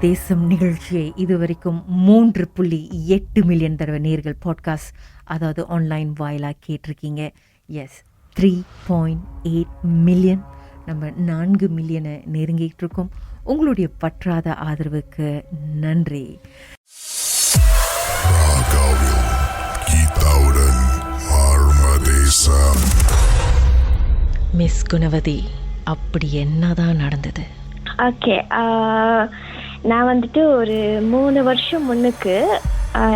தேசம் நிகழ்ச்சியை இதுவரைக்கும் 3.8 மில்லியன் தடவை நேர்கள் பாட்காஸ்ட், அதாவது ஆன்லைன் வாயிலாக கேட்டிருக்கீங்க. Yes, 3.8 million. நம்ம 4 மில்லியனை நெருங்கிட்டு இருக்கோம். உங்களுடைய பற்றாத ஆதரவுக்கு நன்றி. மிஸ் குணவதி, அப்படி என்னதான் நடந்தது? ஓகே, நான் வந்துட்டு ஒரு 3 வருஷம் முன்னுக்கு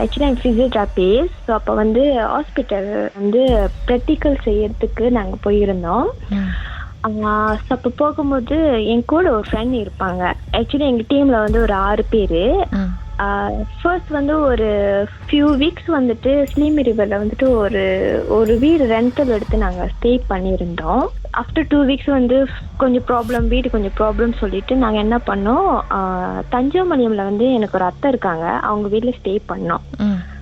ஆக்சுவலாக என் ஃபிசியோதெரபிஸ். ஸோ அப்போ வந்து ஹாஸ்பிட்டல் வந்து ப்ராக்டிக்கல் செய்யறதுக்கு நாங்கள் போயிருந்தோம். ஸோ அப்போ போகும்போது என் கூட ஒரு ஃப்ரெண்ட் இருப்பாங்க. ஆக்சுவலி எங்கள் டீமில் வந்து ஒரு 6 பேர். ஃபர்ஸ்ட் வந்து ஒரு ஃபியூ வீக்ஸ் வந்துட்டு ஸ்லீமி ரிவரில் வந்துட்டு ஒரு வீடு ரெண்டல் எடுத்து நாங்கள் ஸ்டே பண்ணியிருந்தோம். ஆஃப்டர் 2 வீக்ஸ் வந்து வீடு கொஞ்சம் ப்ராப்ளம் சொல்லிட்டு நாங்கள் என்ன பண்ணோம், தஞ்சாவூரில் வந்து எனக்கு ஒரு அத்தை இருக்காங்க, அவங்க வீட்டில் ஸ்டே பண்ணோம்.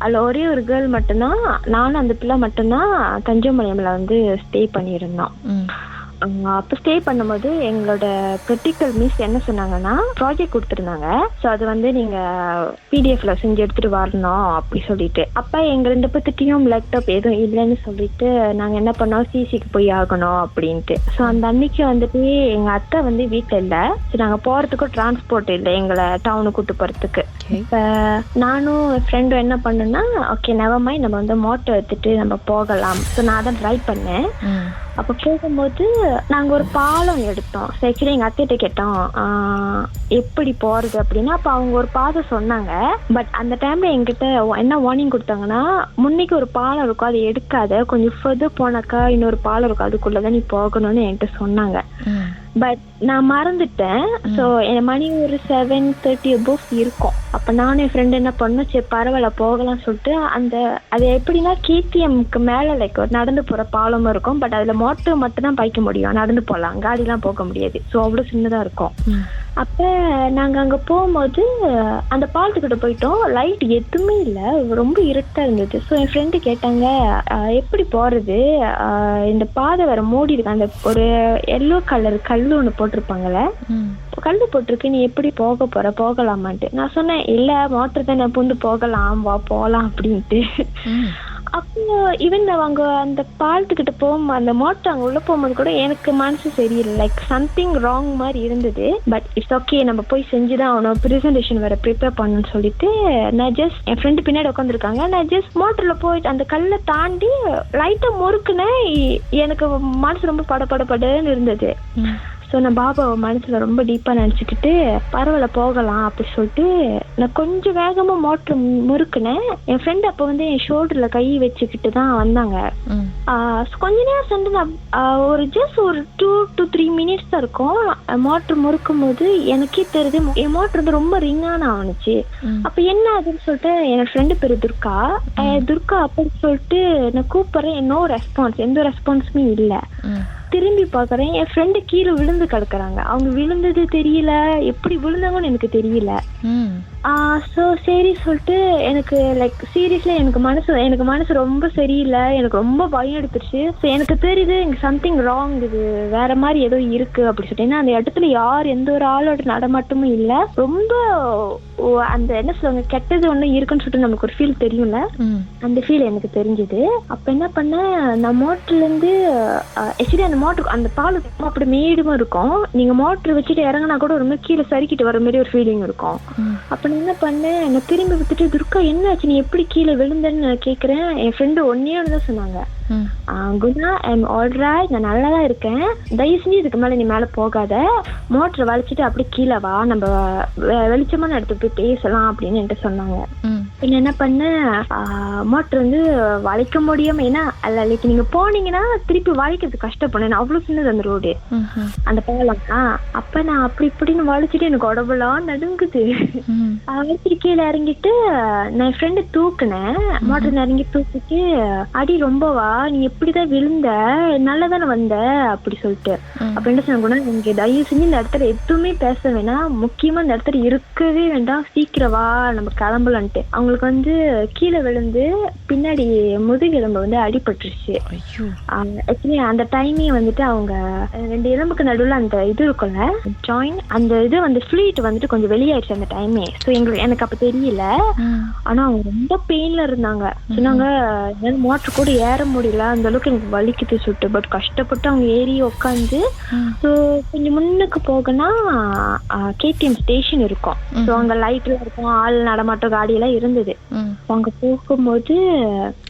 அதில் ஒரே ஒரு கேர்ள் மட்டும்தான், நானும் அந்த பிள்ளை மட்டும்தான் தஞ்சாவூரில் வந்து ஸ்டே பண்ணியிருந்தோம். அப்போ ஸ்டே பண்ணும்போது எங்களோட ப்ராக்டிக்கல் மிஸ் என்ன சொன்னாங்கன்னா, ப்ராஜெக்ட் கொடுத்துருந்தாங்க. ஸோ அது வந்து நீங்கள் பிடிஎஃப்ல செஞ்சு எடுத்துகிட்டு வரணும் அப்படி சொல்லிட்டு. அப்போ எங்கள் 2 பேர்த்திட்டையும் லேப்டாப் எதுவும் இல்லைன்னு சொல்லிட்டு நாங்கள் என்ன பண்ணோம், சிசிக்கு போய் ஆகணும் அப்படின்ட்டு. ஸோ அந்த அன்னைக்கு வந்துட்டு எங்கள் அத்தை வந்து வீட்டில் இல்லை. ஸோ நாங்கள் போகிறதுக்கும் டிரான்ஸ்போர்ட் இல்லை எங்களை டவுனுக்கு கூட்டு போகிறதுக்கு. இப்போ நானும் என் ஃப்ரெண்டும் என்ன பண்ணோன்னா, ஓகே நெவர்மைண்ட், நம்ம வந்து மோட்டர் எடுத்துட்டு நம்ம போகலாம். ஸோ நான் தான் ட்ரை பண்ணேன். அப்போ போகும்போது நாங்கள் ஒரு பாலம் எடுத்தோம். ஸோ ஆக்சுவலி எங்கள் அத்தைகிட்ட கேட்டோம் எப்படி போகிறது அப்படின்னா. அப்போ அவங்க ஒரு பாதை சொன்னாங்க. பட் அந்த டைமில் எங்கிட்ட என்ன வார்னிங் கொடுத்தாங்கன்னா, முன்னைக்கு ஒரு பாலம் இருக்கும், அதை எடுக்காத, கொஞ்சம் ஃபர்தர் போனாக்கா இன்னொரு பாலம் இருக்கும், அதுக்குள்ளே தான் நீ போகணும்னு என்கிட்ட சொன்னாங்க. பட் நான் மறந்துட்டேன். ஸோ என் மணி ஒரு 7:30 above இருக்கும். அப்போ நானும் என் ஃப்ரெண்டு என்ன பண்ணோம், சரி பரவாயில்ல போகலாம்னு சொல்லிட்டு அது எப்படின்னா கேடிஎம்க்கு மேலே லைக் ஒரு நடந்து போகிற பாலமும் இருக்கும். பட் அதில் மோட்டர் மட்டும் தான் பாய்க்க முடியும், நடந்து போகலாம், காடிலாம் போக முடியாது. ஸோ அவ்வளோ சின்னதாக இருக்கும். அப்போ நாங்கள் அங்கே போகும்போது அந்த பாலத்துக்கிட்ட போயிட்டோம். லைட் எதுவுமே இல்லை, ரொம்ப இருட்டாக இருந்தது. ஸோ என் ஃப்ரெண்டு கேட்டாங்க, எப்படி போகிறது, இந்த பாதை வேற மூடி இருக்கு, அந்த ஒரு எல்லோ கலர் கல் ஒன்று போட்டிருப்பாங்கல்ல, கல் போட்டிருக்கு, நீ எப்படி போகலாமான்ட்டு. நான் சொன்னேன், இல்லை மோட்டர் தானே பூந்து போகலாம், வா போகலாம் அப்படின்ட்டு. அப்போ ஈவன் அவங்க அந்த பாலத்துக்கிட்ட அந்த மோட்டர் அங்கே உள்ள போகும்போது கூட எனக்கு மனசு சரியில்லை, லைக் சம்திங் ராங் மாதிரி இருந்தது. பட் இட்ஸ் ஓகே, நம்ம போய் செஞ்சுதான் ஆகணும், ப்ரெசன்டேஷன் வேற ப்ரிப்பேர் பண்ணணும்னு சொல்லிட்டு நான் ஜஸ்ட் என் ஃப்ரெண்டு பின்னாடி உட்காந்துருக்காங்க, நான் ஜஸ்ட் மோட்டரில் போயிட்டு அந்த கல்லை தாண்டி லைட்டாக முறுக்குனேன். எனக்கு மனசு ரொம்ப படன்னு இருந்தது. ஸோ நான் பாபாவை மனசில் ரொம்ப டீப்பாக நினச்சிக்கிட்டு பரவாயில்ல போகலாம் அப்படி சொல்லிட்டு நான் கொஞ்சம் வேகமாக மோட்டர் முறுக்குனேன். என் ஃப்ரெண்டு அப்போ வந்து என் ஷோல்டரில் கை வச்சுக்கிட்டு தான் வந்தாங்க. கொஞ்ச நேரம் சென்று நான் ஒரு ஜஸ்ட் ஒரு 2 to 3 minutes தான் இருக்கும். மோட்டர் முறுக்கும் போது எனக்கே தெரியுது என் மோட்டர் வந்து ரொம்ப ரிங்கான ஆனிச்சு. அப்போ என்ன ஆகுதுன்னு சொல்லிட்டு என் ஃப்ரெண்டு பேர் துர்கா அப்படின்னு சொல்லிட்டு நான் கூப்பிட்றேன். எந்த ரெஸ்பான்ஸுமே இல்லை. திரும்பி பார்க்குறேன், என் ஃப்ரெண்டு கீழே விழுந்து கிடக்குறாங்க. அவங்க விழுந்தது தெரியல, எப்படி விழுந்தாங்கன்னு எனக்கு தெரியல. ஸோ சரி சொல்லிட்டு எனக்கு லைக் சீரியஸ்லி எனக்கு மனசு ரொம்ப சரியில்லை, எனக்கு ரொம்ப பயம் எடுத்துருச்சு. ஸோ எனக்கு தெரியுது இங்கே சம்திங் ராங், இது வேற மாதிரி ஏதோ இருக்கு அப்படி சொல்லிட்டு. ஏன்னா அந்த இடத்துல எந்த ஒரு ஆளோட நடமாட்டமும் இல்லை. ரொம்ப அந்த என்ன சொல்லுவாங்க, கெட்டது ஒன்று இருக்குன்னு சொல்லிட்டு நமக்கு ஒரு ஃபீல் தெரியும்ல, அந்த ஃபீல் எனக்கு தெரிஞ்சுது. அப்போ என்ன பண்ணேன், நான் மோட்டர்லேருந்து ஆக்சுவலி அந்த பால் அப்படி மேடுமா இருக்கும், நீங்க மோட்டர் வச்சுட்டு இறங்கினா கூட ஒரு மாதிரி கீழே சறுக்கிட்டு வர மாதிரி ஒரு ஃபீலிங் இருக்கும். அப்ப நான் என்ன பண்ணேன், நான் திரும்பி விட்டுட்டு துர்கா என்ன ஆச்சு, நீ எப்படி கீழே விழுந்தேன்னு நான் கேட்குறேன். என் ஃப்ரெண்டு ஒன்னே தான் சொன்னாங்க, குணா ஐம் ஆல்ரைட், நான் நல்லா தான் இருக்கேன், தயவு செஞ்சு இதுக்கு மேலே நீ மேலே போகாத, மோட்டரை வளைச்சிட்டு அப்படி கீழே வா, நம்ம வெளிச்சமான இடத்துக்கு போய் பேசலாம் அப்படின்னு என்கிட்ட சொன்னாங்க. என்ன என்ன பண்ணேன், மோட்டர் வந்து வளைக்க முடியாம, ஏன்னா லைக் நீங்க போனீங்கன்னா திருப்பி வளைக்கிறது கஷ்டப்படும், அவ்வளவு சின்னது அந்த ரோடு, அந்த பாலம். அப்ப நான் அப்படி இப்படின்னு வளைச்சிட்டு எனக்கு உடம்புலாம் நடுங்குது. வளைச்சிட்டு கீழே இறங்கிட்டு நான் என் ஃப்ரெண்டு தூக்குனேன், மோட்டர் இறங்கி தூக்கிட்டு, அடி ரொம்பவா, நீ எப்படிதான் விழுந்த, நல்லதானே வந்த அப்படி சொல்லிட்டு. அப்ப என்ன சொன்னா, நீங்க தயவு செஞ்சு இந்த இடத்துல எதுவுமே பேச வேணாம், முக்கியமா இந்த இடத்துல இருக்கவே வேண்டாம், சீக்கிரம் வா நம்ம கிளம்பலான்ட்டு. அவங்க அவங்களுக்கு வந்து கீழே விழுந்து பின்னாடி முதுகெலும்பு வந்து அடிபட்டுருச்சு. ஆக்சுவலி அந்த டைமே வந்துட்டு அவங்க 2 எலும்புக்கு நடுவில் அந்த இது இருக்கும்ல ஜாயின், அந்த இது வந்து ஃப்ளூயிட் வந்துட்டு கொஞ்சம் வெளியாயிடுச்சு அந்த டைமே. ஸோ எனக்கு அப்போ தெரியல. ஆனா அவங்க ரொம்ப பெயின்ல இருந்தாங்க. சொன்னாங்க என்னால மோட்டர் கூட ஏற முடியல, அந்த அளவுக்கு எனக்கு வலிக்குது சுட்டு. பட் கஷ்டப்பட்டு அவங்க ஏறி உட்காந்து ஸோ கொஞ்சம் முன்னுக்கு போகனா கேடிஎம் ஸ்டேஷன் இருக்கும். ஸோ அங்க லைட்ல இருக்கும், ஆள் நடமாட்டம் காடியெல்லாம் இருந்தது. அங்க போகும்போது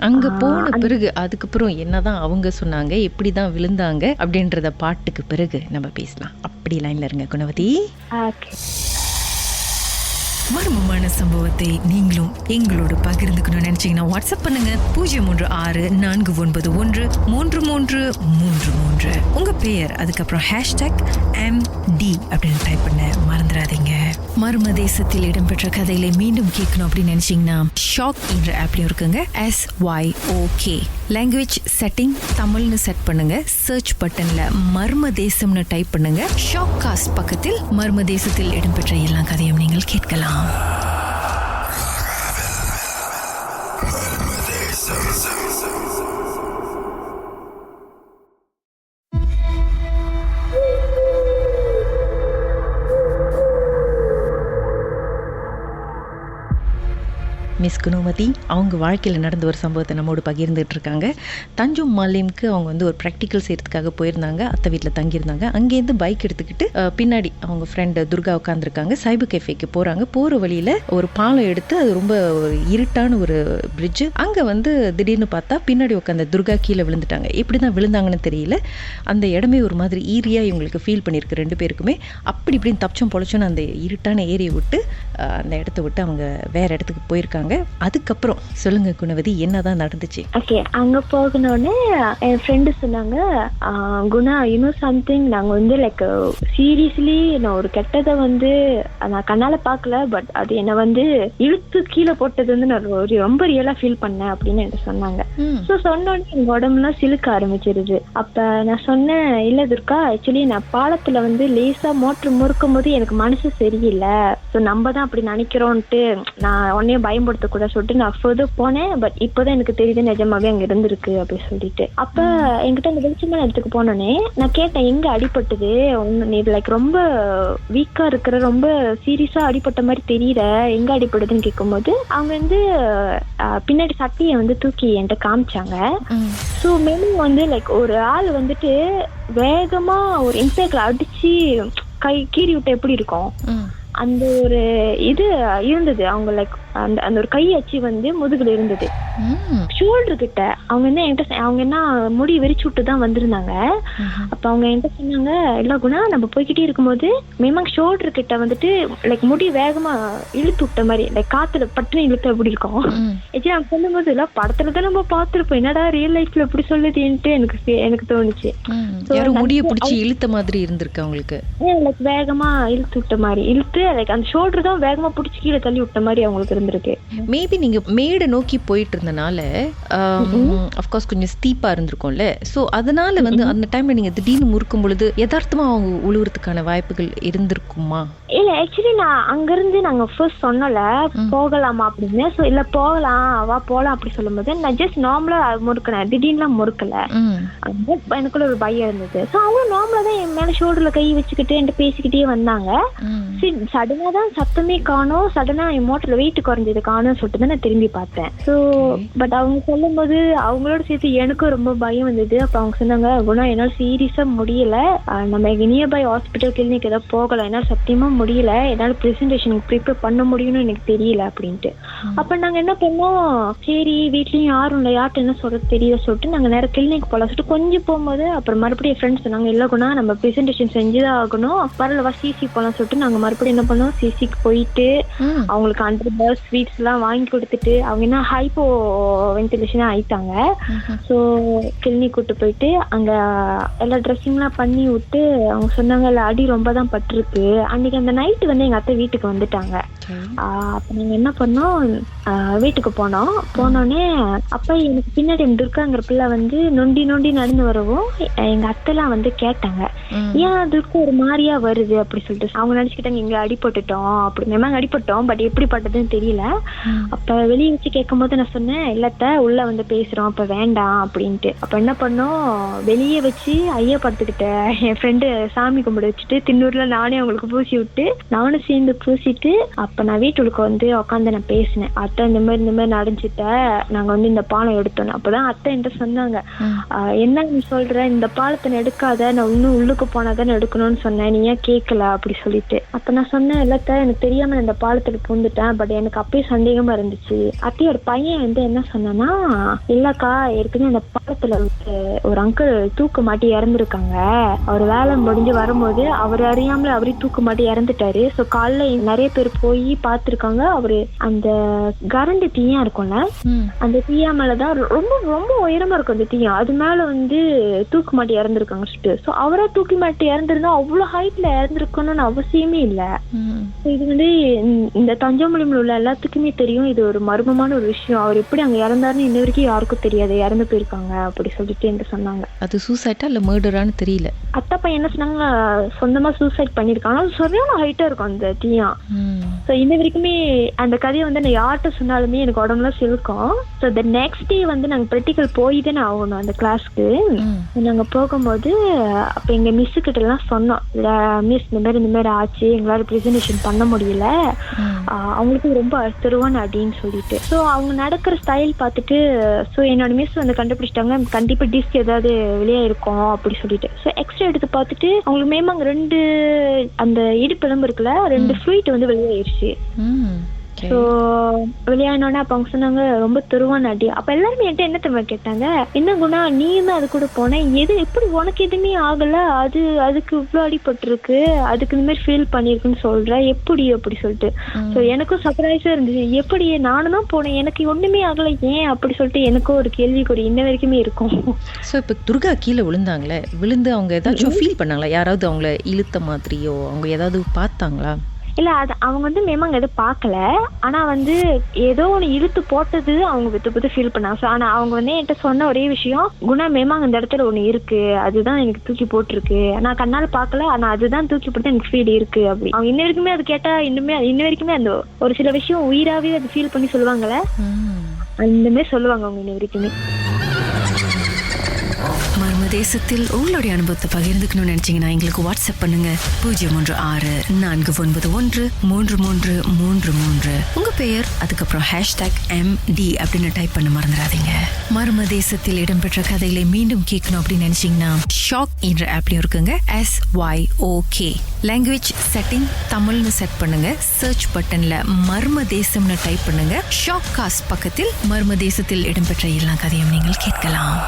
அங்க போன பிறகு அதுக்கப்புறம் என்னதான் அவங்க சொன்னாங்க, எப்படிதான் விழுந்தாங்க அப்படின்றத பாட்டுக்கு பிறகு நம்ம பேசலாம். அப்படி லைன்ல இருங்க குணவதி. மர்மமான சம்பவத்தை நீங்களும் எங்களோடு பகிர்ந்துக்கணும்னு நினைச்சீங்கன்னா வாட்ஸ்அப் பண்ணுங்க 0364413333. உங்க பெயர் அதுக்கப்புறம் #MD அப்படின்னு டைப் பண்ண மறந்துடாதீங்க. மர்ம தேசத்தில் இடம்பெற்ற கதைகளை மீண்டும் கேட்கணும் அப்படின்னு நினைச்சீங்கன்னா ஷாக் என்ற ஆப்லயும் இருக்குங்க. SYOK லாங்குவேஜ் செட்டிங் தமிழ்னு செட் பண்ணுங்க. சர்ச் பட்டன்ல மர்ம தேசம்னு டைப் பண்ணுங்க. ஷாக் காஸ்ட் பக்கத்தில் மர்ம தேசத்தில் இடம்பெற்ற எல்லா கதையும் நீங்கள் கேட்கலாம். மிஸ் குணவதி அவங்க வாழ்க்கையில் நடந்த ஒரு சம்பவத்தை நம்மோடு பகிர்ந்துட்டு இருக்காங்க. தஞ்சோங் மாலிம்க்கு அவங்க வந்து ஒரு ப்ராக்டிக்கல் செய்யறதுக்காக போயிருந்தாங்க. அத்தை வீட்டில் தங்கியிருந்தாங்க. அங்கேருந்து பைக் எடுத்துக்கிட்டு பின்னாடி அவங்க ஃப்ரெண்டு துர்கா உட்காந்துருக்காங்க. சைபர் கேஃபேக்கு போகிறாங்க. போகிற வழியில் ஒரு பாலம் எடுத்து, அது ரொம்ப ஒரு இருட்டான ஒரு பிரிட்ஜு. அங்கே வந்து திடீர்னு பார்த்தா பின்னாடி உட்காந்த துர்கா கீழே விழுந்துட்டாங்க. எப்படி தான் விழுந்தாங்கன்னு தெரியல. அந்த இடமே ஒரு மாதிரி ஈரியாக இவங்களுக்கு ஃபீல் பண்ணியிருக்கு 2 பேருக்குமே. அப்படி இப்படின்னு தப்பிச்சோம் பொழைச்சோன்னு அந்த இருட்டான ஏரியை விட்டு அந்த இடத்த விட்டு அவங்க வேற இடத்துக்கு போயிருக்காங்க. அதுக்கப்புறம் சொல்லுங்க குணவதி, என்னதான் நடந்துச்சு? ஓகே, அங்க போகணும்னு என் ஃப்ரெண்டு சொன்னாங்க, குணா இன்னும் சம்திங், நாங்க வந்து லைக் சீரியஸ்லி நான் ஒரு கெட்டதை வந்து நான் கண்ணால பாக்கல, பட் அது என்ன வந்து இழுத்து கீழே போட்டது வந்து நான் ரொம்ப ரியலா ஃபீல் பண்ணேன் அப்படின்னு என்கிட்ட சொன்னாங்க. ஸோ சொன்னோடனே எங்க உடம்புலாம் சிலுக்க ஆரம்பிச்சிருது. அப்ப நான் சொன்னேன், இல்ல துர்கா, ஆக்சுவலி நான் பாலத்துல வந்து லேசா மோட்டர் முறுக்கும் போது எனக்கு மனசு சரியில்லை, ஸோ நம்ம தான் அப்படி நினைக்கிறோன்ட்டு நான் உடனே பயன்படுத்த கூட சொல்லிட்டு நான் ஃபர்தர் போனேன். பட் இப்போதான் எனக்கு தெரியுது நிஜமாவே அங்க இருந்திருக்கு அப்படின்னு சொல்லிட்டு. அப்ப என்கிட்ட அந்த வெளிச்சமான இடத்துக்கு போனோடனே நான் கேட்டேன், எங்க அடிபட்டது? நீ லைக் ரொம்ப வீக்கா இருக்கிற, ரொம்ப சீரியஸா அடிபட்ட மாதிரி தெரியல, எங்க அடிபடுதுன்னு கேட்கும்போது அவங்க வந்து பின்னாடி சட்டையை வந்து தூக்கி என்கிட்ட காமிச்சாங்க. ஸோ மேலும் வந்து லைக் ஒரு ஆள் வந்துட்டு வேகமா ஒரு இன்சேக்ல அடிச்சு கை கீறி விட்ட எப்படி இருக்கும், அந்த ஒரு இது இருந்தது. அவங்க லைக் அந்த ஒரு கை அச்சு வந்து முதுகுல இருந்தது, ஷோல்டர் கிட்ட. அவங்க என்ன என்கிட்ட, அவங்க என்ன முடி வெறிச்சு விட்டு தான் வந்திருந்தாங்க. அப்ப அவங்க என்கிட்ட சொன்னாங்க, இல்ல குணா, நம்ம போய்கிட்டே இருக்கும்போது மேமாங்க ஷோல்டர் கிட்ட வந்துட்டு லைக் முடி வேகமா இழுத்து விட்ட மாதிரி, லைக் காத்துல பட்டுன்னு இழுத்து எப்படி இருக்கும். அவங்க சொல்லும் போது இல்ல படத்துலதான் நம்ம பார்த்திருப்போம், என்னடா ரியல் லைஃப்ல எப்படி சொல்லுதுன்ட்டு எனக்கு தோணுச்சு. முடிய பிடிச்சி இழுத்த மாதிரி இருந்திருக்கு அவங்களுக்கு, லைக் வேகமா இழுத்து விட்ட மாதிரி, இழுத்து லைக் அந்த ஷோல்டர் தான் வேகமா பிடிச்சி கீழே தள்ளி விட்ட மாதிரி அவங்களுக்கு இருந்திருக்கு. மேபி நீங்க மேடை நோக்கி போயிட்டு இருந்தனால அஃப்கோர்ஸ் கொஞ்சம் ஸ்டீப்பா இருந்திருக்கும்ல. ஸோ அதனால வந்து அந்த டைம்ல நீங்க திடீர்னு முறுக்கும் பொழுது யதார்த்தமா அவங்க உழுவுறதுக்கான வாய்ப்புகள் இருந்திருக்குமா? இல்ல, ஆக்சுவலி நான் அங்கிருந்து நாங்க ஃபர்ஸ்ட் சொன்னல போகலாமா அப்படின்னு. ஸோ இல்ல போகலாம், வா போலாம் அப்படி சொல்லும் போது நான் ஜஸ்ட் நார்மலா முறுக்கினேன், திடீர்னுலாம் முறுக்கல. எனக்குள்ள ஒரு பயம் இருந்தது. ஸோ அவங்க நார்மலா தான் என் மேல ஷோல்டர்ல கை வச்சுக்கிட்டு என்கிட்ட பேசிக்கிட்டே வந்தாங்க. சடனா தான் சத்தமே காணும், சடனா என் மோட்டர்ல வெயிட் குறைஞ்சது காணும் சொல்லிட்டு தான் நான் திரும்பி பார்த்தேன். ஸோ பட் அவங்க சொல்லும் போது அவங்களோட சேர்த்து எனக்கும் ரொம்ப பயம் வந்தது. அப்ப அவங்க சொன்னாங்க, குணா என்னால் சீரியஸா முடியல, நம்ம நியர்பை ஹாஸ்பிட்டல் கிளினிக் ஏதாவது போகலாம், என்னால் சத்தியமா முடியல, என்னால் ப்ரெசன்டேஷனுக்கு ப்ரிப்பேர் பண்ண முடியும்னு எனக்கு தெரியல அப்படின்ட்டு. அப்ப நாங்க என்ன பண்ணோம், சரி வீட்லயும் யாரும் இல்லை, யார்கிட்ட என்ன சொல்றது தெரியல சொல்லிட்டு நாங்க நேரம் கிளினிக் போலாம் சொல்லிட்டு கொஞ்சம் போகும்போது அப்புறம் மறுபடியும் ஃப்ரெண்ட்ஸ் சொன்னாங்க, இல்லை குணா நம்ம ப்ரெசன்டேஷன் செஞ்சுதான் ஆகணும், பரவாயில்ல சிசி போலாம் சொல்லிட்டு நாங்க மறுபடியும் என்ன பண்ணோம், சிசிக்கு போயிட்டு அவங்களுக்கு 100 ஸ்வீட்ஸ் எல்லாம் வாங்கி கொடுத்துட்டு அவங்க என்ன ஹைப்போ வென்டிலேஷனா ஆயிட்டாங்க. ஸோ கிளினிக் கூட்டு போயிட்டு அங்க எல்லா ட்ரெஸ்ஸிங்லாம் பண்ணி விட்டு அவங்க சொன்னாங்க, இல்லை அடி ரொம்ப தான் பட்டிருக்கு. அன்னைக்கு அந்த நைட்டு வந்து எங்க அத்தை வீட்டுக்கு வந்துட்டாங்க. அப்போ நாங்கள் என்ன பண்ணோம், வீட்டுக்கு போனோடனே அப்போ எனக்கு பின்னாடி துர்காங்கிற பிள்ளை வந்து நொண்டி நொண்டி நடந்து வரவும் எங்கள் அத்தைலாம் வந்து கேட்டாங்க, ஏன் துர்கா ஒரு மாதிரியா வருது அப்படி சொல்லிட்டு. அவங்க நினச்சிக்கிட்டாங்க இங்கே அடிபட்டுட்டோம் அப்படி. மேமாங்க அடிபட்டோம், பட் எப்படி பட்டதுன்னு தெரியல. அப்போ வெளியே வச்சு கேட்கும் போது நான் சொன்னேன், இல்லத்த உள்ள வந்து பேசுகிறோம், அப்போ வேண்டாம் அப்படின்ட்டு. அப்போ என்ன பண்ணோம், வெளியே வச்சு ஐயா படுத்துக்கிட்ட என் ஃப்ரெண்டு சாமி கும்பிட வச்சுட்டு தின்னூரில் நானே அவங்களுக்கு பூசி விட்டு நானும் சேர்ந்து பூசிட்டு, அப்போ நான் வீட்டுக்கு வந்து உட்காந்து நான் பேசினேன், அத்தை இந்த மாதிரி நடந்துட்ட, நாங்கள் வந்து இந்த பாலம் எடுத்தோம். அப்போதான் அத்தை என்கிட்ட சொன்னாங்க, என்ன நீ சொல்ற, இந்த பாலத்தை எடுக்காத, நான் இன்னும் உள்ளுக்கு போனாதான் எடுக்கணும்னு சொன்னேன், நீ ஏன் கேட்கல அப்படி சொல்லிட்டு. அப்போ நான் சொன்னேன், இல்லத்த எனக்கு தெரியாம நான் இந்த பாலத்துக்கு பூந்துட்டேன், பட் எனக்கு அப்பயே சந்தேகமா இருந்துச்சு. அத்தையோட பையன் வந்து என்ன சொன்னா, இல்லக்கா ஏற்கனவே அந்த பாலத்துல வந்து ஒரு அங்கிள் தூக்கு மாட்டி இறந்துருக்காங்க, அவர் வேலை முடிஞ்சு வரும்போது அவர் அறியாமல அவரே தூக்கு மாட்டி இறந்துட்டாரு. ஸோ காலைல நிறைய பேர் போய் பார்த்துருக்காங்க, அவரு அந்த கரண்ட் தீயா இருக்கும்ல, அந்த தீயா மேலதான் ரொம்ப ரொம்ப உயரமா இருக்கும் அந்த தீயா, அது மேல வந்து தூக்கு மாட்டி இறந்துருக்காங்க சொல்லிட்டு. ஸோ அவரா தூக்கி மாட்டி இறந்துருந்தா அவ்வளவு ஹைட்ல இறந்துருக்கணும்னு அவசியமே இல்லை. இது வந்து இந்த தஞ்சாவூர்ல உள்ள எல்லாத்துக்குமே தெரியும், இது ஒரு மர்மமான ஒரு விஷயம். அவர் எப்படி அங்க இறந்தாருன்னு இன்ன வரைக்கும் யாருக்கும் தெரியாது, இறந்து போயிருக்காங்க அப்படி சொல்லிட்டு என்று சொன்னாங்க. அது சூசைட்டா இல்ல மர்டரான்னு தெரியல. அத்தை பையன் என்ன சொன்னாங்க, சொந்தமா சூசைட் பண்ணிருக்காங்க, சரியான ஹைட்டா இருக்கும் அந்த தீயா. ஸோ இன்ன வரைக்குமே அந்த கதையை வந்து நான் யார்கிட்ட சொன்னாலுமே எனக்கு உடம்புலாம் சிலுக்கும். ஸோ த நெக்ஸ்ட் டே வந்து நாங்கள் ப்ராக்டிக்கல் போய் தானே ஆகணும் அந்த கிளாஸ்க்கு. நாங்கள் போகும்போது அப்போ எங்கள் மிஸ்ஸு கிட்ட எல்லாம் சொன்னோம், மிஸ் இந்த மாதிரி ஆச்சு, எங்களால் ப்ரெசன்டேஷன் பண்ண முடியல, அவங்களுக்கு ரொம்ப அழுத்தருவான்னு அப்படின்னு சொல்லிட்டு. ஸோ அவங்க நடக்கிற ஸ்டைல் பார்த்துட்டு ஸோ என்னோட மிஸ் வந்து கண்டுபிடிச்சிட்டாங்க, கண்டிப்பாக டிஸ்க் ஏதாவது வெளியே இருக்கும் அப்படி சொல்லிட்டு. ஸோ எக்ஸ்ட்ரா எடுத்து பார்த்துட்டு அவங்களுக்கு மேமாங்க 2 அந்த இடுப்பெலும்பு இருக்குல்ல, 2 ஃப்ளூயிட் வந்து வெளியாயிருச்சு. ஸோ வெளியானோடனே அப்போ அவங்க சொன்னாங்க, ரொம்ப தெருவான அடி. அப்போ எல்லாருமே என்கிட்ட என்ன தெரியுமா கேட்டாங்க, என்ன குணா நீ தான் அது கூட போனேன், எது எப்படி உனக்கு எதுவுமே ஆகலை, அதுக்கு இவ்வளோ அடிபட்டுருக்கு, அதுக்கு இந்த மாதிரி ஃபீல் பண்ணியிருக்குன்னு சொல்ற எப்படி அப்படி சொல்லிட்டு. ஸோ எனக்கும் சர்ப்ரைஸாக இருந்துச்சு, எப்படி நானும் தான் போனேன் எனக்கு ஒன்றுமே ஆகலை ஏன் அப்படி சொல்லிட்டு எனக்கும் ஒரு கேள்விக்குறி இன்ன வரைக்குமே இருக்கும். ஸோ இப்போ துர்கா கீழே விழுந்தாங்களே, விழுந்து அவங்க ஏதாச்சும் ஃபீல் பண்ணாங்களா, யாராவது அவங்கள இழுத்த மாதிரியோ அவங்க ஏதாவது பார்த்தாங்களா? இல்லை, அது அவங்க வந்து மேமாங்க எதுவும் பார்க்கல, ஆனால் வந்து ஏதோ ஒன்று இழுத்து போட்டது அவங்க வித்து ஃபீல் பண்ணாங்க. ஸோ ஆனால் அவங்க வந்து என்கிட்ட சொன்ன ஒரே விஷயம், குணா மேமாங்க இந்த இடத்துல ஒன்று இருக்கு, அதுதான் எனக்கு தூக்கி போட்டிருக்கு, நான் கண்ணால் பார்க்கல, ஆனால் அதுதான் தூக்கி போட்டு எனக்கு ஃபீல் இருக்கு அப்படி. அவங்க இன்ன வரைக்குமே அது கேட்டால் இன்ன வரைக்குமே அந்த ஒரு சில விஷயம் உயிராகவே அது ஃபீல் பண்ணி சொல்லுவாங்கல்ல, அந்த மாதிரி சொல்லுவாங்க அவங்க இன்ன வரைக்குமே. மர்மதேசத்தில் உங்களுடைய அனுபவத்தை பகிர்ந்துக்கணும்னு நினைச்சீங்கன்னா எங்களுக்கு வாட்ஸ்அப் பண்ணுங்க 016-491-3333. உங்க பெயர் அதுக்கப்புறம் #MD அப்படின்னு டைப் பண்ண மறந்துடாதீங்க. மர்மதேசத்தில் இடம்பெற்ற கதைகளை மீண்டும் கேட்கணும் அப்படின்னு நினைச்சீங்கன்னா ஷாக் என்ற ஆப்லயும் இருக்குங்க, SYOK. லாங்குவேஜ் செட்டிங் தமிழ்னு செட் பண்ணுங்க, சர்ச் பட்டன்ல மர்மதேசம்னு டைப் பண்ணுங்க. ஷாக் காஸ்ட் பக்கத்தில் மர்மதேசத்தில் இடம்பெற்ற எல்லா கதையும் நீங்கள் கேட்கலாம்.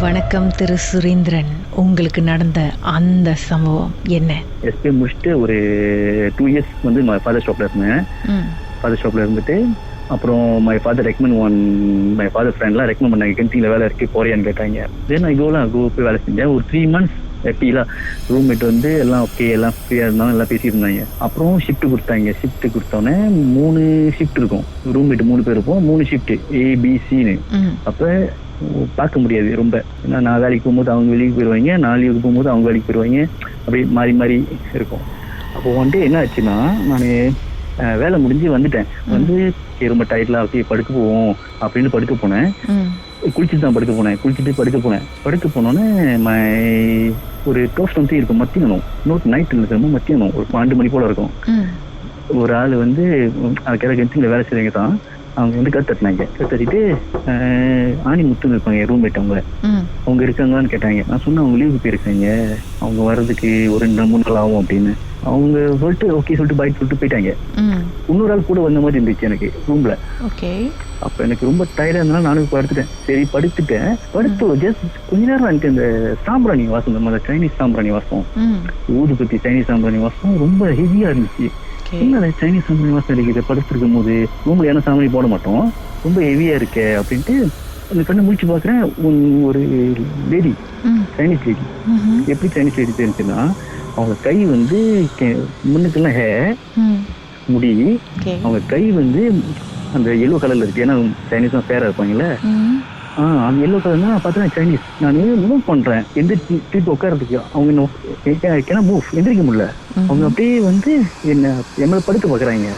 வணக்கம் திரு சுரேந்திரன், உங்களுக்கு நடந்த அந்த சம்பவம் என்ன? எஸ்பி முடிச்சுட்டு ஒரு 2 இயர்ஸ் வந்து ஃபாதர் ஷாப்ல இருந்தேன். ஃபாதர் ஷாப்ல இருந்துட்டு அப்புறம் மை ஃபாதர் ஃப்ரெண்ட்லாம் ரெக்கமெண்ட் பண்ணாங்க, கென்டீனில் வேலை இருக்கு போறியான்னு கேட்டாங்க. தென் நான் போய் வேலை செஞ்சேன். ஒரு 3 months ஹாப்பிலாம். ரூம்மேட் வந்து எல்லாம் ஓகே, எல்லாம் ஃப்ரீயாக இருந்தாலும் எல்லாம் பேசியிருந்தாங்க. அப்புறம் ஷிஃப்ட் கொடுத்தாங்க. ஷிஃப்ட் கொடுத்தோன்னே 3 ஷிஃப்ட் இருக்கும், ரூம்மேட் 3 பேர் இருப்போம், 3 ஷிஃப்ட் ABCன்னு. அப்போ பார்க்க முடியாது ரொம்ப, ஏன்னா நான் வேலைக்கு போகும்போது அவங்க வெளியே போயிடுவாங்க, நான் லீவுக்கு போகும்போது அவங்க வேலைக்கு போயிடுவாங்க, அப்படி மாறி மாறி இருக்கும். அப்போ வந்துட்டு என்ன ஆச்சுன்னா, நான் வேலை முடிஞ்சு வந்துட்டேன். வந்து ரொம்ப டயர்ட்லாம் ஓகே படுக்க போவோம் அப்படின்னு படுக்க போனேன். குளிச்சுட்டு தான் படுக்க போனேன். படுக்க போனோன்னே ஒரு 12 இருக்கும், மத்தியானம். நைட் இல்லை, ரொம்ப மத்தியானம் ஒரு 12 மணி போல இருக்கும். ஒரு ஆள் வந்து அதுக்காக கென்டீனில் வேலை செய்றவங்க தான், அவங்க வந்து கத்தட்டிட்டு ஆணி முத்து இருப்பாங்க ரூம்மேட், அவங்க இருக்காங்களான்னு கேட்டாங்க. நான் சொன்னேன் அவங்க லீவுக்கு போயிருக்காங்க, அவங்க வர்றதுக்கு ஒரு 2-3 நாள் ஆகும் அப்படின்னு. அவங்க சொல்லிட்டு ஓகே சொல்லிட்டு பைக் சொல்லிட்டு போயிட்டாங்க. இன்னொரு ஆள் கூட வந்த மாதிரி இருந்துச்சு எனக்கு ரூம்ல. அப்ப எனக்கு ரொம்ப டயர்டா இருந்தாலும் நானும் படுத்துட்டேன். சரி படுத்து ஜஸ்ட் கொஞ்ச நேரம் எனக்கு இந்த சாம்பிராணி வாசம், நம்ம சைனீஸ் சாம்பிராணி வாசம், ஊதுபத்தி சைனீஸ் சாம்பிராணி வாசம் ரொம்ப ஹெவியா இருந்துச்சு. என்ன சைனீஸ் சாம்பிராணி வாசம் அடிக்குது படுத்திருக்கும் போது. ரூம்ல என்ன சாம்பிராணி போட மாட்டோம், ரொம்ப ஹெவியா இருக்கே அப்படின்ட்டு அந்த கண்ணை முடிச்சு பாக்குறேன். ஒரு லேடி, சைனீஸ் லேடி. எப்படி சைனீஸ் லேடி தெரிஞ்சுன்னா, அவங்க கை வந்து முன்னுக்கெல்லாம் முடி, அவங்க கை வந்து அந்த எல்லோ கலர்ல இருக்கு. ஏன்னா சைனீஸ் தான் ஃபேரா இருப்பாங்கல்ல. அந்த எல்லோ கலர்னா நான் பார்த்தேன் சைனீஸ். நான் மூவ் பண்றேன் திருப்பி உட்காரத்துக்கு. அவங்க மூவ் எந்திரிக்க முடியல. அவங்க அப்படியே வந்து என் மேல படுக்க பாக்குறாங்க.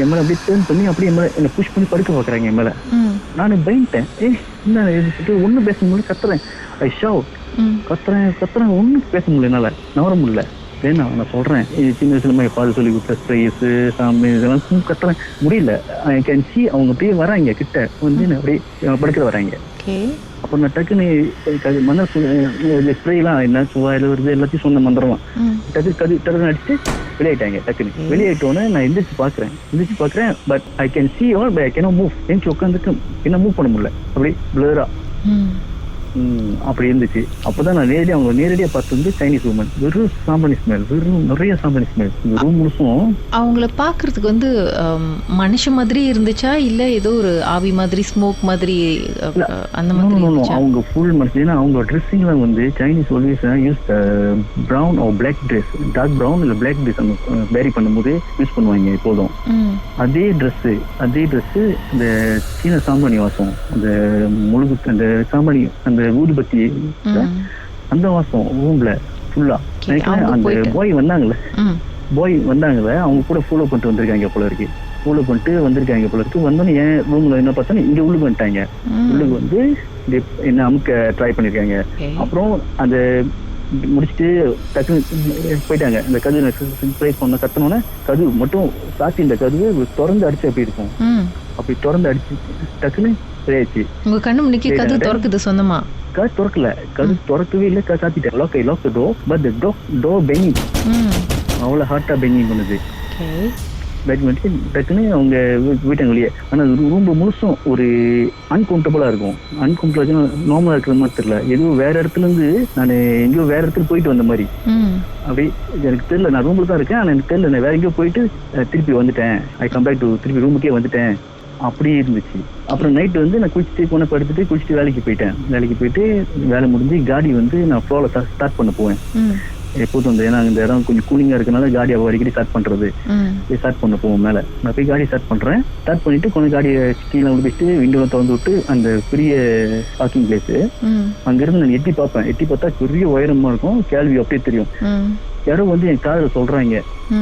என் மேல அப்படியே டேர்ன் பண்ணி அப்படியே என்ன புஷ் பண்ணி படுக்க பாக்குறாங்க என் மேல. நான் பயந்துட்டேன். என்ன ஒன்னும் பேச முடியல. கத்துறேன், ஐ ஷவுட், கத்துறேன் ஒன்னும் பேச முடியல, என்னால நவர முடியல. நான் சொல்றேன், சின்ன வயசுல ஃபாதர் சொல்லி கொடுத்த ஸ்ப்ரேஸ் சாமி இதெல்லாம் கத்துறேன், முடியல. ஐ கேன் சி அவங்க அப்படியே வராங்க கிட்ட வந்து அப்படியே படுக்கிற வராங்க. அப்போ நான் டக்குன்னு மந்திர ஸ்ப்ரேலாம் என்ன சுவாயில வருது எல்லாத்தையும் சொன்ன மந்திரமா டக்குன்னு அடிச்சு வெளியாயிட்டாங்க. டக்குன்னு வெளியாயிட்டோன்னு நான் எந்திரிச்சு பாக்குறேன். But I can see all but I can move. எந்திரிச்சு உட்காந்துட்டு என்ன மூவ் பண்ண முடியல, அப்படியே பிளரா அப்படி இருந்துச்சு. அப்பதான் நான் நேரடியா பார்த்து வந்து சைனீஸ் உமன். வெறும் சாம்பிராணி ஸ்மெல், வெறும் நிறைய சாம்பிராணி ஸ்மெல் ரூம் முழுசும். அவங்கள பாக்குறதுக்கு வந்து மனுஷ மாதிரி இருந்துச்சா இல்ல ஏதோ ஒரு ஆவி மாதிரி ஸ்மோக் மாதிரி அந்த மாதிரி? அவங்க ஃபுல் மனுஷன். அவங்க ட்ரெஸ்ஸிங்ல வந்து Chinese always use brown or black dress, dark brown இல்ல பிளாக் ட்ரெஸ் பேரி பண்ணும்போது யூஸ் பண்ணுவாங்க எப்போதும். அதே ட்ரெஸ் இந்த சீன சாம்பிராணி வாசம், அந்த முழுகு அந்த சாம்பிராணி அந்த ஊதுபத்தி அந்த வாசம் ரூம்ல ஃபுல்லா. அந்த பாய் வந்தாங்கல்ல, அவங்க கூட ஃபாலோ பண்ணிட்டு வந்திருக்காங்க போல இருக்கு. வந்தோன்னு என் ரூம்ல என்ன பார்த்தா இங்க உள்ளுக்கு வந்துட்டாங்க. உள்ளுக்கு வந்து என்ன அமுக்க ட்ரை பண்ணிருக்காங்க. அப்புறம் அந்த முடிச்சுட்டு டக்குன்னு போயிட்டாங்க. இந்த கதவு பண்ண கத்தனோன்னே கதவு மட்டும் சாத்தி, இந்த கதவு திறந்து அடிச்சு அப்படி இருக்கும். அப்படி திறந்து அடிச்சு டக்குன்னு சரியாச்சு. உங்க கண்ணு முன்னிக்கு கதவு திறக்குது சொந்தமா? கதவு திறக்கல, கதவு திறக்கவே இல்லை, சாத்திட்டேன். Lock the door but the door banging, அவ்வளவு ஹார்ட்டா பெங்கிங் பண்ணுது. டக்குன்னு அவங்க வீட்டாங்க வெளியே. ஆனா ரூம் முழுசும் ஒரு அன்கம்ஃபர்டபுளா இருக்கும். அன்கம்ஃபர்டபுளா நார்மலா இருக்கிற மாதிரி தெரியல. எதுவும் வேற இடத்துல இருந்து நான் எங்கேயோ வேற இடத்துல போயிட்டு வந்த மாதிரி. அப்படி எனக்கு தெரியல, நான் ரூம்ல தான் இருக்கேன், ஆனா எனக்கு தெரியல நான் வேற எங்கேயோ போயிட்டு திருப்பி வந்துட்டேன். ஐ கம் பேக் டு திருப்பி ரூமுக்கே வந்துட்டேன். அப்படியே இருந்துச்சு. அப்புறம் நைட்டு வந்து நான் குளிச்சுட்டு போன படுத்துட்டு குளிச்சுட்டு வேலைக்கு போயிட்டு வேலை முடிஞ்சு காடி வந்து நான் ஃப்ளோல ஸ்டார்ட் பண்ண போவேன் எப்போதும். வந்து ஏன்னா இந்த இடம் கொஞ்சம் கூலிங்கா இருக்கனால காடி அடிக்கடி ஸ்டார்ட் பண்றது, ஸ்டார்ட் பண்ண போவோம் மேல. நான் போய் காடி ஸ்டார்ட் பண்ணிட்டு கொஞ்சம் காடியை கீழே விட்டு விண்டோல திறந்து விட்டு அந்த பெரிய பார்க்கிங் பிளேஸ் அங்க இருந்து நான் எட்டி பார்த்தா பெரிய உயரமா இருக்கும். கேள்வி அப்படியே தெரியும். யாரோ வந்து என் காதுல சொல்றாங்க,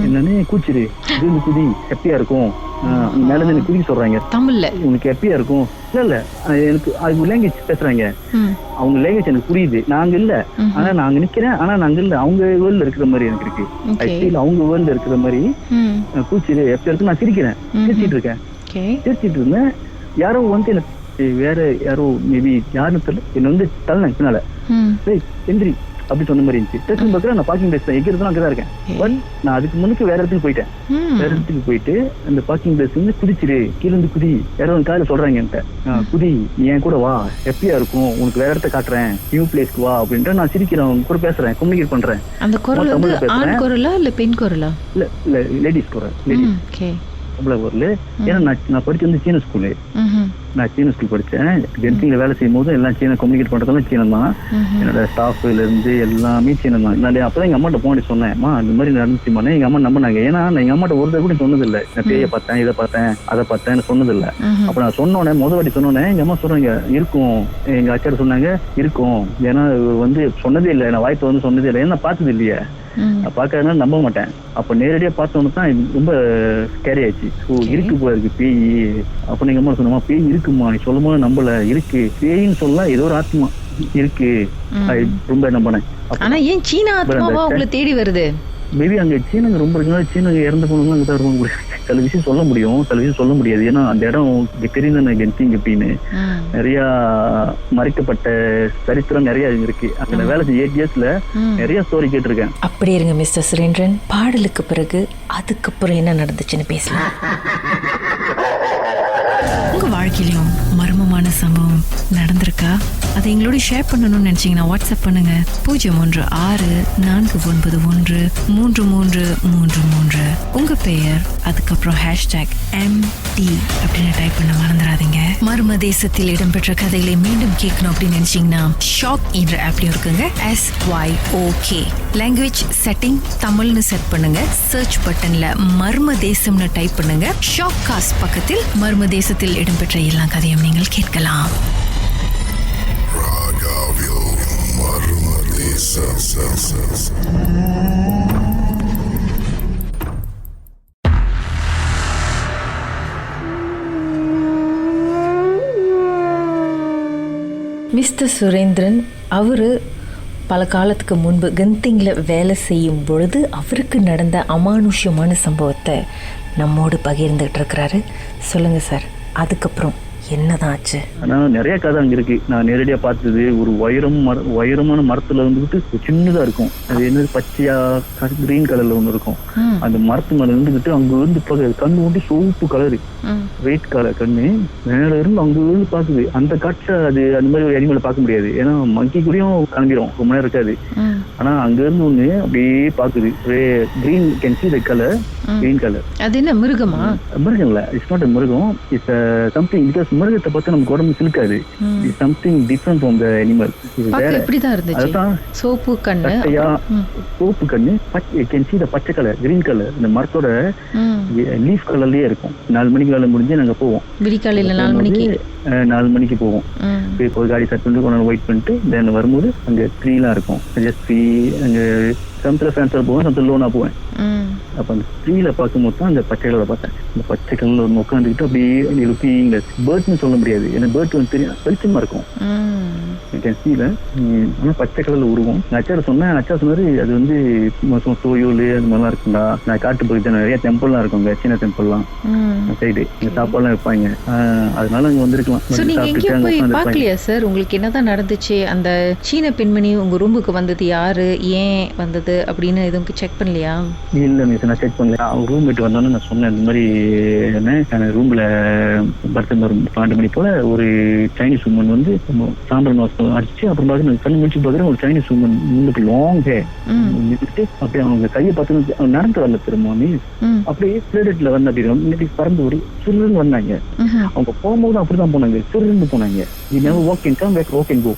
என்னன்னு கூச்சிரு குதி ஹாப்பியா இருக்கும், மேல இருந்து குதிக்க சொல்றாங்க தமிழ்ல, உனக்கு ஹாப்பியா இருக்கும். இல்ல எனக்கு அது லாங்குவேஜ் பேசுறாங்க. அவங்க லாங்குவேஜ் எனக்கு புரியுது, நாங்க இல்ல, ஆனா நாங்க நிக்கிறேன், ஆனா நாங்க இல்ல, அவங்க வேர்ல்ட்ல இருக்கிற மாதிரி எனக்கு இருக்கு. ஆக்சுவலி அவங்க வேர்ல்ட்ல இருக்கிற மாதிரி கூச்சிரு ஹாப்பியா இருக்கு. நான் சிரிச்சிட்டு இருந்தேன். யாரோ வந்து எனக்கு வேற யாரோ மேபி யாருன்னு தெரியல, என்ன வந்து தள்ளேன் பின்னால, எந்திரி அப்படி சொன்ன மாதிரி இருந்துச்சு. டக்குன்னு பார்க்குறேன் நான் பார்க்கிங் பிளேஸ் எங்கிறதுலாம் அங்கதான் இருக்கேன். பட் நான் அதுக்கு முன்னுக்கு வேற இடத்துக்கு போயிட்டு அந்த பார்க்கிங் பிளேஸ் வந்து குதிச்சிரு, கீழே இருந்து குதி, யாரோ ஒரு காலையில சொல்றாங்க என்கிட்ட, குதி நீ என் கூட வா ஹாப்பியா இருக்கும், உனக்கு வேற இடத்த காட்டுறேன், நியூ பிளேஸ்க்கு வா அப்படின்ட்டு நான் சிரிக்கிறேன், அவங்க கூட பேசுறேன், கம்யூனிகேட் பண்றேன். அந்த குரல் வந்து ஆண் குரலா இல்ல பெண் குரலா? இல்ல லேடிஸ் குரல், ஏன்னா நான் படிச்சு வந்து சீன ஸ்கூலு, நான் சீன ஸ்கூல் படிச்சேன். டென்சிங்ல வேலை செய்யும் போது எல்லாம் சீன கம்யூனிகேட் பண்றதெல்லாம் சீனம் தான். என்னோட ஸ்டாஃப்ல இருந்து எல்லாமே சீனம் தான். நான் அப்பதான் எங்க அம்மாட்ட போன் சொன்னேன், இந்த மாதிரி நடந்துச்சுமானே. எங்க அம்மா நம்பினாங்க. ஏன்னா நான் எங்க அம்மாட்ட ஒரு கூட சொன்னது இல்லை, நான் பேய பார்த்தேன், இதை பார்த்தேன், அதை பார்த்தேன் சொன்னது இல்லை. அப்ப நான் சொன்னோன்னே முதல் வாட்டி சொன்னோன்னே எங்க அம்மா சொல்றாங்க இருக்கும், எங்க அச்சார் சொன்னாங்க இருக்கும், ஏன்னா வந்து சொன்னதே இல்லை, நான் வாய்ப்பு வந்து சொன்னதே இல்லை, ஏன்னா பார்த்தது இல்லையே, பாக்காதனால நம்ப மாட்டேன். அப்ப நேரடியா பார்த்தோன்னு தான் ரொம்ப ஸ்கேரி ஆயிடுச்சு. இருக்கு போல இருக்கு பேய். அப்ப நீங்க அம்மா சொன்னமா பேய் இருக்குமா, நீ சொல்லும் போது நம்பல, இருக்கு பேயின்னு சொல்லலாம், ஏதோ ஒரு ஆத்மா இருக்கு, ரொம்ப நம்பினேன். ஆனா ஏன் சீன ஆத்மாவா உங்களை தேடி வருது? மேபி அங்க சீனங்க ரொம்ப இருக்குனால சீனங்க இறந்து போனவங்க அங்கதான் இருக்க முடியும். சில விஷயம் சொல்ல முடியும், சில விஷயம் சொல்ல முடியாது. ஏன்னா அந்த இடம் தெரிந்த கென்சிங் அப்படின்னு நிறைய மறைக்கப்பட்ட சரித்திரம் நிறைய இருக்கு. அங்க வேலை செஞ்ச 8 இயர்ஸ்ல நிறைய ஸ்டோரி கேட்டிருக்கேன். அப்படி இருங்க மிஸ்டர் சுரேந்திரன், பாடலுக்கு பிறகு அதுக்கப்புறம் என்ன நடந்துச்சுன்னு பேசலாம். உங்க வாழ்க்கையிலும் மர்மமான சம்பவம் நடந்திருக்கா? அதை எங்களோட ஷேர் பண்ணணும்னு நினைச்சீங்கன்னா வாட்ஸ்அப் பண்ணுங்க 0164413333. உங்க பெயர் அதுக்கப்புறம் #MD அப்படின்னு டைப் பண்ண மறந்துடாதீங்க. மர்ம தேசத்தில் இடம்பெற்ற கதைகளை மீண்டும் கேட்கணும் அப்படின்னு நினைச்சீங்கன்னா ஷாக் என்ற ஆப்லயும் இருக்குங்க. SYOK லாங்குவேஜ் செட்டிங் தமிழ்னு செட் பண்ணுங்க. சர்ச் பட்டன்ல மர்ம தேசம்னு டைப் பண்ணுங்க. ஷாக் காஸ்ட் பக்கத்தில் மர்ம தேசத்தில் இடம்பெற்ற எல்லா கதையும் நீங்கள் கேட்கலாம். மிஸ்டர் சுரேந்திரன் அவரு பல காலத்துக்கு முன்பு கந்திங்கில் வேலை செய்யும் பொழுது அவருக்கு நடந்த அமானுஷ்யமான சம்பவத்தை நம்மோடு பகிர்ந்துகிட்டு இருக்கிறாரு. சொல்லுங்க சார், அதுக்கப்புறம் என்னதான் ஆச்சு? ஆனால் நிறைய கதை அங்கே இருக்கு. நான் நேரடியாக பார்த்தது ஒரு உயரமான மரத்துல வந்துட்டு சின்னதா இருக்கும். அது என்னது பச்சையா கிரீன் கலர்ல ஒன்று இருக்கும். அந்த மரத்து மேல இருந்துகிட்டு அங்க இருந்து கண்ணு வந்து சோப்பு கலரு, ரெட் கலர் கண்ணு மேல இருந்து அங்க இருந்து பாக்குது. அந்த காட்சை அது அந்த மாதிரி ஒரு அனிமலை பார்க்க முடியாது. ஏன்னா மங்கி கூடயும் கிளம்பிடும், ரொம்ப நேரம் இருக்காது. ஆனா அங்க இருந்து ஒண்ணு அப்படியே பாக்குது. Green can see the color, green colour. அது என்ன மிருகமா? மிருகம் இல்ல, இட்ஸ் நாட் மிருகம். It's something. பிகாஸ் மிருகத்தை பார்த்து நமக்கு உடம்பு சிலுக்காது. It's something different from the animal. எப்படிதான் இருந்துச்சு? அதுதான் சோப்பு கண்ணு, சோப்பு கண்ணு, கேன் see the பச்சை கலர், கிரீன் கலர். இந்த மரத்தோட லீஃப் கலர்லயே இருக்கும். 4 மணிக்கு வேலை முடிஞ்சு நாங்க போவோம். விடிக்காலையில 4 மணிக்கு போவோம். ஒரு காடி செட் பண்ணிட்டு கொஞ்சம் வெயிட் பண்ணிட்டு தென் வரும்போது அங்க ட்ரீலாம் இருக்கும். ஜஸ்ட் ட்ரீ அங்க சமத்துல ஃபேன்ஸா போவேன், சமத்துல லோனா போவேன். அப்ப அந்த ட்ரீல பார்க்கும்போது தான் அந்த பச்சை கலரை பார்த்தேன். அந்த பச்சை கலர்ல ஒரு உட்காந்துக்கிட்டு அப்படியே லுக்கிங் பேர்ட்ஸ்ன்னு சொல்ல முடியாது. ஏன்னா பேர்ட் வந்து தெரியும் வெளிச்சமா இருக்கும். ஆனா பச்சை கலர்ல உருவம். அச்சா சொன்னேன், அச்சா சொன்னாரு அது வந்து தோயோலு அது மாதிரிலாம் இருக்குண்டா. நான் காட்டு பகுதியில் நிறைய டெம்பிள்லாம் இருக்குங்க, சின்ன டெம்பிள்லாம் சைடு சாப்பாடுலாம் வைப்பாங்க. அதனால அங்க வந்திருக்கலாம். பாக்கலையா சார்? உங்களுக்கு என்னதான் நடந்துச்சு? அந்த சீன பெண்மணி உங்க ரூமுக்கு வந்தது யாரு, ஏன் வந்தது அப்படின்னு எதுவும் செக் பண்ணலையா? இல்ல மிஸ், நான் செக் பண்ணல. அவங்க ரூம் மேட் வந்தோன்னு நான் சொன்னேன் இந்த மாதிரி என்ன ரூம்ல பர்த்தன் 12 மணி போல ஒரு சைனீஸ் உமன் வந்து சாம்பல் மாசம் அடிச்சு அப்புறம் பார்த்து கண்ணு முடிச்சு பார்க்குறேன். ஒரு சைனீஸ் உமன் முன்னுக்கு லாங் ஹேர் நின்றுட்டு அப்படியே அவங்க கையை பார்த்து நடந்து வரல திரும்ப அப்படியே பிளேட்ல வந்து அப்படி பறந்து ஒரு சிறுன்னு வந்தாங்க. அவங்க போகும்போது அப்படிதான் போனாங்க, சிறுன்னு போனாங்க.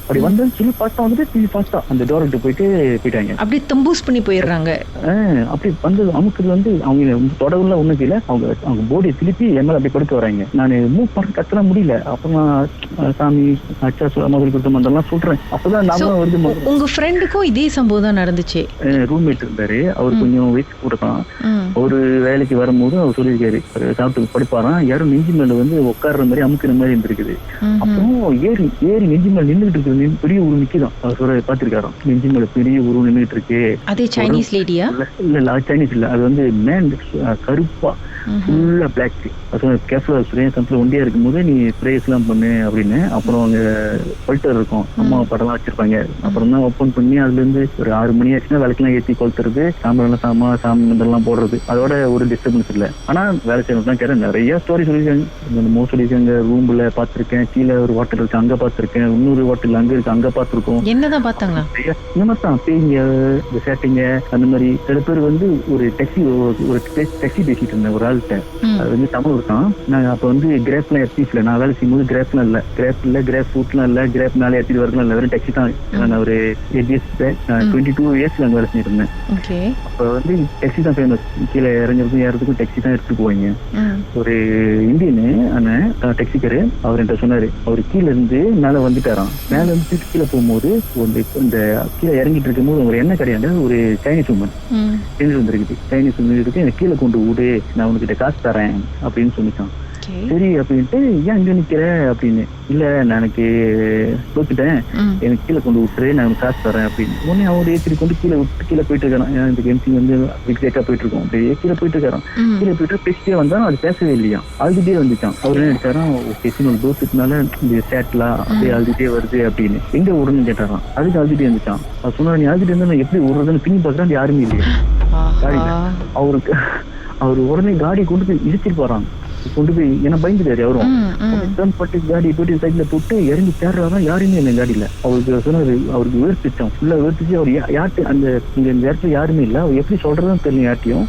அப்படி வந்து சொல்லி ஃபாஸ்டா வந்துட்டு ஃபாஸ்டா அந்த டோர்கிட்ட போயிட்டாங்க. அப்படி தம்பூஸ் பண்ணி போயிடுறாங்க. அப்படி வந்து அமுக்குது வந்து அவங்க தொடர்ல ஒண்ணு கீழே அவங்க போடியை திருப்பி என் மேல அப்படி படுக்க வராங்க. நான் மூவ் பண்ண கத்தலாம் முடியல. அப்புறம் சாமி அச்சா முதல் கொடுத்த மந்தெல்லாம் சொல்றேன். அப்பதான் நாம வருது. உங்க ஃப்ரெண்டுக்கும் இதே சம்பவம் தான் நடந்துச்சு. ரூம்மேட் இருந்தாரு, அவர் கொஞ்சம் வயசு கொடுக்கலாம். ஒரு வேலைக்கு வரும்போது அவர் சொல்லியிருக்காரு, சாப்பிட்டு படுப்பாராம். யாரும் நெஞ்சு மேல வந்து உட்கார்ற மாதிரி அமுக்குற மாதிரி இருந்திருக்குது. அப்புறம் ஏறி நெஞ்சு மேல நின்றுட்டு இருக்கு. பெரிய உருவம் நிக்குதான். அவர் சொல்ற பாத்திருக்காராம், நெஞ்சு மேல பெரிய உருவம் நின்றுட்டு இருக்கு. அதே சைனீஸ் லேடியா? இல்ல சைனீஸ் இல்ல, அது வந்து மேன் கருப்பா ஃபுல்லா பிளாக். கேப்ல ஒண்டியா இருக்கும் போது நீ பிரேஸ் எல்லாம் பண்ணு அப்படின்னு. அப்புறம் அங்க கொல்டர் இருக்கும், அம்மா படம்லாம் வச்சிருப்பாங்க. அப்புறம் தான் ஓப்பன் பண்ணி அதுல இருந்து ஒரு 6 மணி ஆச்சுன்னா விளக்கெல்லாம் ஏற்றி கொளுத்துறது, சாம்பல் சாமி மந்தெல்லாம் போடுறது. அதோட ஒரு டிஸ்டர்பன்ஸ் இல்லை. ஆனா வேலை செய்யணும் தான் கேட்டேன். நிறைய ஸ்டோரி சொல்லியிருக்காங்க. சொல்லியிருக்காங்க ரூம்ல பாத்திருக்கேன், கீழே ஒரு ஹோட்டல் இருக்கு அங்க பாத்திருக்கேன், இன்னொரு ஹோட்டல் அங்க இருக்கு அங்க பாத்திருக்கோம். என்னதான் பார்த்தாங்களா? இந்த மாதிரி தான் பேய்ங்க, சேட்டைங்க அந்த மாதிரி. சில பேர் வந்து ஒரு டாக்ஸி பேசிட்டு இருந்தேன் ஒரு ஆள்கிட்ட. அது வந்து தமிழ் இருக்கான். நான் அப்ப வந்து கிராப்லாம் எத்தில நான் வேலை செய்யும் போது கிராப்லாம் இல்ல, கிராப் ஃபுட்லாம் இல்ல, கிராப் மேலே ஏற்றிட்டு வரலாம் இல்ல, வெறும் டாக்ஸி தான். நான் ஒரு 22 இயர்ஸ்ல அங்க வேலை செஞ்சுட்டு இருந்தேன். அப்ப வந்து டாக்ஸி தான் ஃபேமஸ். கீழே இறங்குறதுக்கும் ஏறதுக்கும் டாக்ஸி தான் எடுத்துட்டு போவாங்க. ஒரு இந்தியனு அண்ணன் டாக்ஸிக்காரு, அவர் என்கிட்ட சொன்னாரு, அவர் கீழே இருந்து மேல வந்துட்டாராம். மேல இருந்து கீழே போகும்போது இந்த கீழே இறங்கிட்டு இருக்கும் போது ஒரு என்ன கிடையாது, ஒரு சைனீஸ் உமன் வந்துருக்குது. சைனீஸ் உமன் இருக்கு, எனக்கு கீழே கொண்டு விடு, நான் உனக்கிட்ட காசு தரேன் அப்படின்னு சொல்லிட்டான். சரி அப்படின்ட்டு, ஏன் இங்க நிக்கிற அப்படின்னு. இல்ல நான் எனக்கு தோத்துட்டேன், எனக்கு கீழே கொண்டு விட்டுரு, நான் உனக்கு காசு தரேன் அப்படின்னு. உடனே அவர் ஏற்றி கொண்டு கீழே விட்டு கீழே போயிட்டு இருக்கான். இந்த எம்சி வந்து விக்ரேட்டா போயிட்டு இருக்கோம். அப்படியே கீழே போயிட்டு இருக்காரான். கீழே போயிட்டு பேசிட்டே வந்தா அது பேசவே இல்லையா, அழுதுட்டே வந்துட்டான். அவர் என்ன நினைச்சாராம், பேசின தோத்துனால இந்த சேட்லா அப்படியே அழுதுட்டே வருது அப்படின்னு. எங்க விடுன்னு கேட்டாரான். அதுக்கு அழுதுட்டே வந்துட்டான். அவர் சொன்னா, நீ அழுதுட்டு இருந்தா நான் எப்படி விடுறதுன்னு பின்னி பாக்குறான், யாருமே இல்லையா காடியில. அவர் உடனே காடி கொண்டு போய் இடிச்சிட்டு போறாங்க. கொண்டு போய் ஏன்னா பயந்துட்டாரு அவரும். டர்ன் பட்டு காடி போயிட்டு சைட்ல போட்டு இறங்கி தேடுறாதான் யாருமே இல்லை காடியில. அவருக்கு சொன்னாரு, அவருக்கு வேர்த்துச்சான், ஃபுல்லா வேர்த்துச்சு. அவர் யார்ட்டு அந்த இந்த இடத்துல யாருமே இல்லை, அவர் எப்படி சொல்றதுன்னு தெரியல யார்ட்டையும்.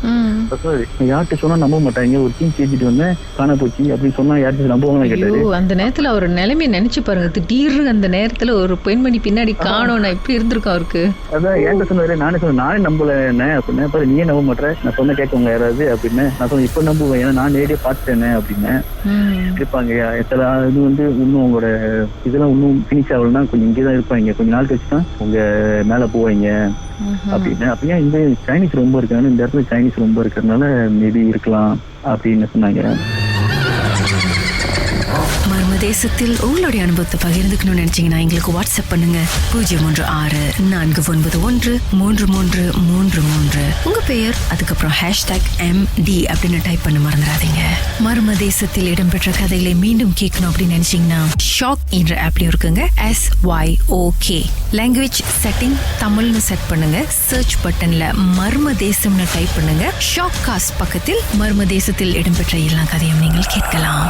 யார்கிட்ட சொன்னா நம்ப மாட்டாங்க, ஒரு டீம் சேர்த்துட்டு வந்தேன் காண போச்சு அப்படின்னு சொன்னா யார்கிட்ட நம்புவாங்க கேட்டாரு. அந்த நேரத்துல அவர் நிலைமையை நினைச்சு பாருங்க, திடீர்னு அந்த நேரத்துல ஒரு பெண்மணி பின்னாடி காணோம், நான் இப்படி இருந்திருக்கோம் அவருக்கு. அதான் என்கிட்ட சொன்னாரு, நானே நம்பல என்ன அப்படின்னு. பாரு நீயே நம்ப மாட்டேன், நான் சொன்ன கேட்கவங்க யாராவது அப்படின்னு. நான் சொன்னேன் இப்ப நம்புவேன், ஏன்னா நான் நேரடியா பார்த்துட்டேனே அப்படின்னு. இருப்பாங்க சில இது வந்து இன்னும் உங்களோட இதெல்லாம் இன்னும் பினிஷ் ஆகலன்னா கொஞ்சம் இங்கேதான் இருப்பாங்க, கொஞ்ச நாள் கழிச்சு தான் உங்க மேல போவாங்க அப்படின்னு. அப்படியே இந்த சைனீஸ் ரொம்ப இருக்காங்க, இந்த இடத்துல சைனீஸ் ரொம்ப இருக்கிறதுனால மேபி இருக்கலாம் அப்படின்னு சொன்னாங்க. மர்மதேசத்தில் உங்களுடைய அனுபவத்தை பகிர்ந்துக்கணும்னு நினைச்சீங்கன்னா எங்களுக்கு வாட்ஸ்அப் பண்ணுங்க 016-491-3333. உங்க பெயர் அதுக்கப்புறம் #MD அப்படின்னு டைப் பண்ண மறந்துடாதீங்க. மர்மதேசத்தில் இடம்பெற்ற கதைகளை மீண்டும் கேட்கணும் அப்படின்னு நினைச்சீங்கன்னா ஷாக் என்ற ஆப்லயும் இருக்குங்க. SYOK லாங்குவேஜ் செட்டிங் தமிழ்னு செட் பண்ணுங்க. சர்ச் பட்டன்ல மர்மதேசம்னு டைப் பண்ணுங்க. ஷாக் காஸ்ட் பக்கத்தில் மர்மதேசத்தில் இடம்பெற்ற எல்லா கதையும் நீங்கள் கேட்கலாம்.